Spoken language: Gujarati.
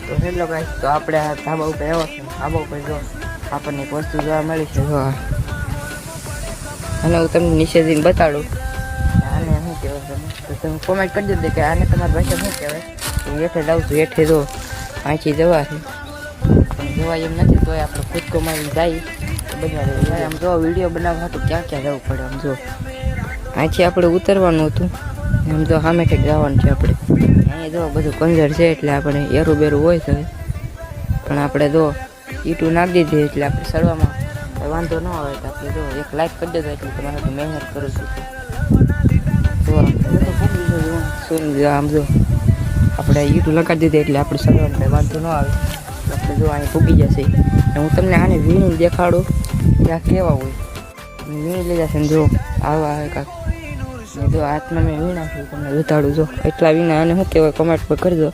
તો હેલો ગાઈસ, તો આપણે આ ધાબા ઉપર આવ્યા છે. ધાબા ઉપર જો આપણને એક વસ્તુ જોવા મળી છે. જો અને હું તમને નીચે જઈને બતાડું આને શું કહેવાય છે. તો તમે કોમેન્ટ કરી દેજો કે આને તમારી ભાષા શું કહેવાય. હું હેઠે જાઉં છું. હેઠે જો અહીંથી જવા છે પણ જવાય એમ નથી. તોય આપણે કૂદકો મારીને જાય તો બધા આમ જો વિડીયો બનાવવા હતું ક્યાં ક્યાં જવું પડે. આમ જો અહીંથી આપણે ઉતરવાનું હતું. એમ જો સામે કંઈક જવાનું છે આપણે. અહીંયા જો બધું કંજર છે એટલે આપણે એરું બેરું હોય છે. પણ આપણે જો ઈટું નાખી દીધી એટલે આપણે ચડવામાં કંઈ વાંધો ન આવે. તો આપણે જો એક લાઈક કરી દેજો એટલે તમારે તો મહેનત કરું છું. તો આમ જો આપણે ઈટું લગાડી દીધી એટલે આપણે ચડવામાં કંઈ વાંધો ન આવે. આપણે જો અહીં પૂગી જશે. હું તમને આને વીણી દેખાડું ત્યાં કેવા હોય. વીણી લઈ જશે ને જો આવા આવે કાંક. જો હાથમાં મેં વીણા છું તમને બતાડું. જો એટલા વીણા આને શું કહેવાય કમેન્ટ પર કરજો.